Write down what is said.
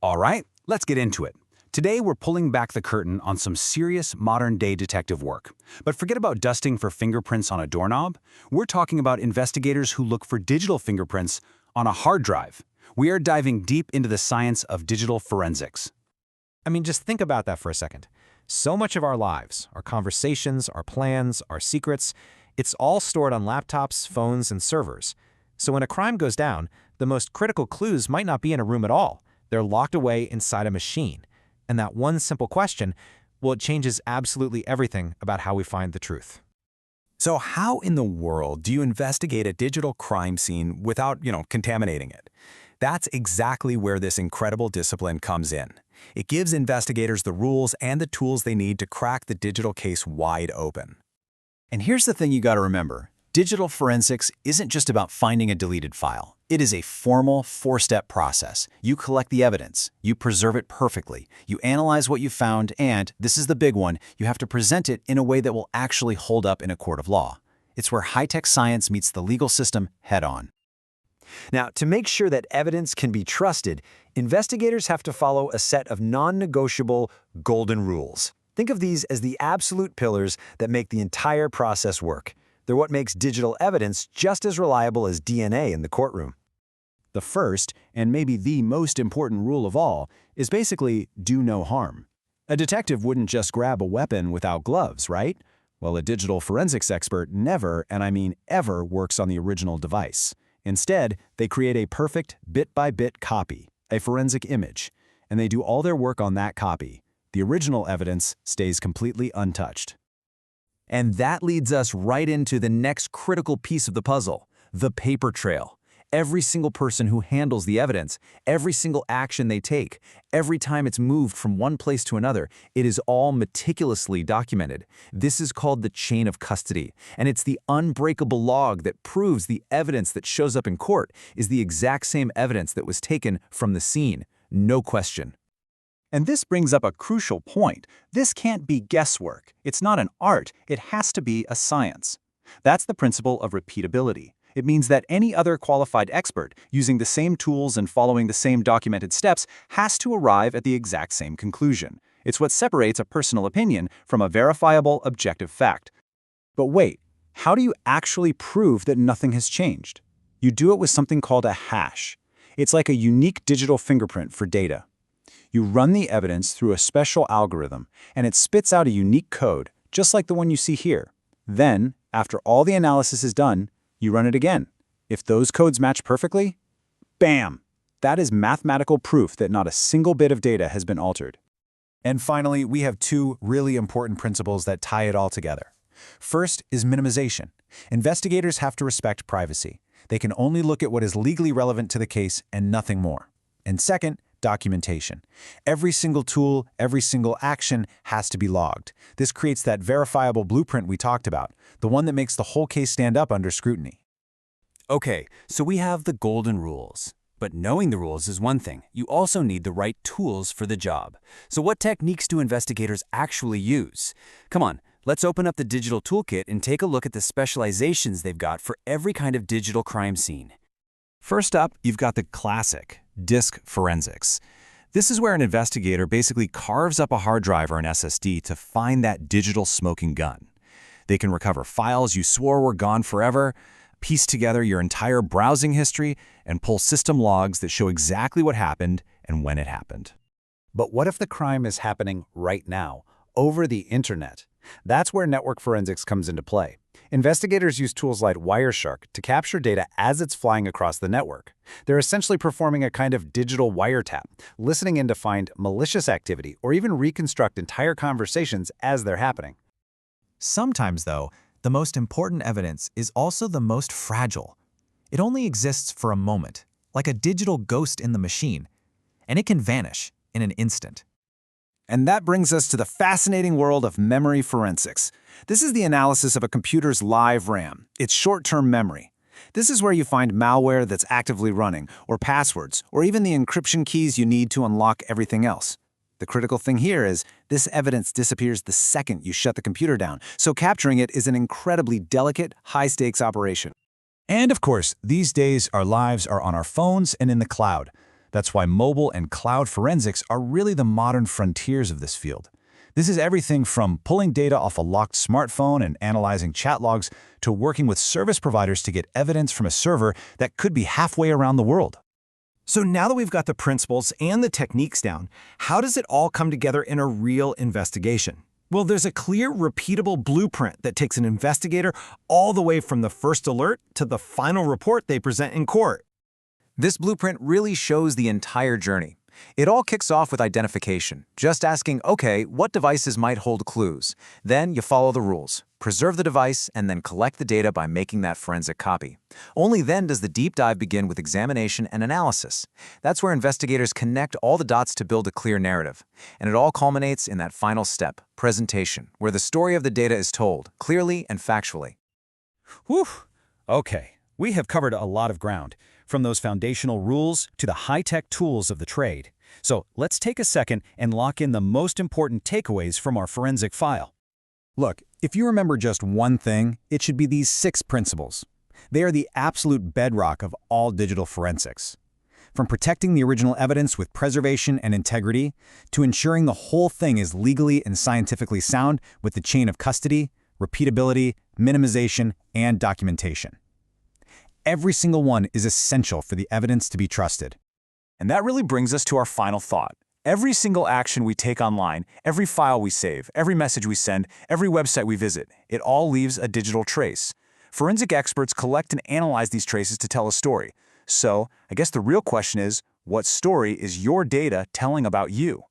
All right, let's get into it. Today, we're pulling back the curtain on some serious modern-day detective work. But forget about dusting for fingerprints on a doorknob. We're talking about investigators who look for digital fingerprints on a hard drive. We are diving deep into the science of digital forensics. I mean, just think about that for a second. So much of our lives, our conversations, our plans, our secrets, it's all stored on laptops, phones, and servers. So when a crime goes down, the most critical clues might not be in a room at all. They're locked away inside a machine. And that one simple question, well, it changes absolutely everything about how we find the truth. So how in the world do you investigate a digital crime scene without, contaminating it? That's exactly where this incredible discipline comes in. It gives investigators the rules and the tools they need to crack the digital case wide open. And here's the thing you gotta remember. Digital forensics isn't just about finding a deleted file. It is a formal four-step process. You collect the evidence, you preserve it perfectly, you analyze what you found, and, this is the big one, you have to present it in a way that will actually hold up in a court of law. It's where high-tech science meets the legal system head-on. Now, to make sure that evidence can be trusted, investigators have to follow a set of non-negotiable golden rules. Think of these as the absolute pillars that make the entire process work. They're what makes digital evidence just as reliable as DNA in the courtroom. The first, and maybe the most important rule of all, is basically do no harm. A detective wouldn't just grab a weapon without gloves, right? Well, a digital forensics expert never, and I mean ever, works on the original device. Instead, they create a perfect bit-by-bit copy, a forensic image, and they do all their work on that copy. The original evidence stays completely untouched. And that leads us right into the next critical piece of the puzzle, the paper trail. Every single person who handles the evidence, every single action they take, every time it's moved from one place to another, it is all meticulously documented. This is called the chain of custody, and it's the unbreakable log that proves the evidence that shows up in court is the exact same evidence that was taken from the scene. No question. And this brings up a crucial point. This can't be guesswork. It's not an art. It has to be a science. That's the principle of repeatability. It means that any other qualified expert, using the same tools and following the same documented steps, has to arrive at the exact same conclusion. It's what separates a personal opinion from a verifiable, objective fact. But wait, how do you actually prove that nothing has changed? You do it with something called a hash. It's like a unique digital fingerprint for data. You run the evidence through a special algorithm, and it spits out a unique code, just like the one you see here. Then, after all the analysis is done, you run it again. If those codes match perfectly, bam! That is mathematical proof that not a single bit of data has been altered. And finally, we have two really important principles that tie it all together. First is minimization. Investigators have to respect privacy. They can only look at what is legally relevant to the case and nothing more. And second, documentation. Every single tool, every single action has to be logged. This creates that verifiable blueprint we talked about, the one that makes the whole case stand up under scrutiny. Okay, so we have the golden rules. But knowing the rules is one thing. You also need the right tools for the job. So what techniques do investigators actually use? Come on, let's open up the digital toolkit and take a look at the specializations they've got for every kind of digital crime scene. First up, you've got the classic, disk forensics. This is where an investigator basically carves up a hard drive or an SSD to find that digital smoking gun. They can recover files you swore were gone forever, piece together your entire browsing history, and pull system logs that show exactly what happened and when it happened. But what if the crime is happening right now, over the internet? That's where network forensics comes into play. Investigators use tools like Wireshark to capture data as it's flying across the network. They're essentially performing a kind of digital wiretap, listening in to find malicious activity or even reconstruct entire conversations as they're happening. Sometimes, though, the most important evidence is also the most fragile. It only exists for a moment, like a digital ghost in the machine, and it can vanish in an instant. And that brings us to the fascinating world of memory forensics. This is the analysis of a computer's live RAM, its short-term memory. This is where you find malware that's actively running, or passwords, or even the encryption keys you need to unlock everything else. The critical thing here is this evidence disappears the second you shut the computer down, so capturing it is an incredibly delicate, high-stakes operation. And of course, these days our lives are on our phones and in the cloud. That's why mobile and cloud forensics are really the modern frontiers of this field. This is everything from pulling data off a locked smartphone and analyzing chat logs to working with service providers to get evidence from a server that could be halfway around the world. So now that we've got the principles and the techniques down, how does it all come together in a real investigation? Well, there's a clear, repeatable blueprint that takes an investigator all the way from the first alert to the final report they present in court. This blueprint really shows the entire journey. It all kicks off with identification, just asking, okay, what devices might hold clues? Then you follow the rules, preserve the device, and then collect the data by making that forensic copy. Only then does the deep dive begin with examination and analysis. That's where investigators connect all the dots to build a clear narrative. And it all culminates in that final step, presentation, where the story of the data is told, clearly and factually. Whew. Okay, we have covered a lot of ground, from those foundational rules to the high-tech tools of the trade. So let's take a second and lock in the most important takeaways from our forensic file. Look, if you remember just one thing, it should be these 6 principles. They are the absolute bedrock of all digital forensics. From protecting the original evidence with preservation and integrity, to ensuring the whole thing is legally and scientifically sound with the chain of custody, repeatability, minimization, and documentation. Every single one is essential for the evidence to be trusted. And that really brings us to our final thought. Every single action we take online, every file we save, every message we send, every website we visit, it all leaves a digital trace. Forensic experts collect and analyze these traces to tell a story. So, I guess the real question is, what story is your data telling about you?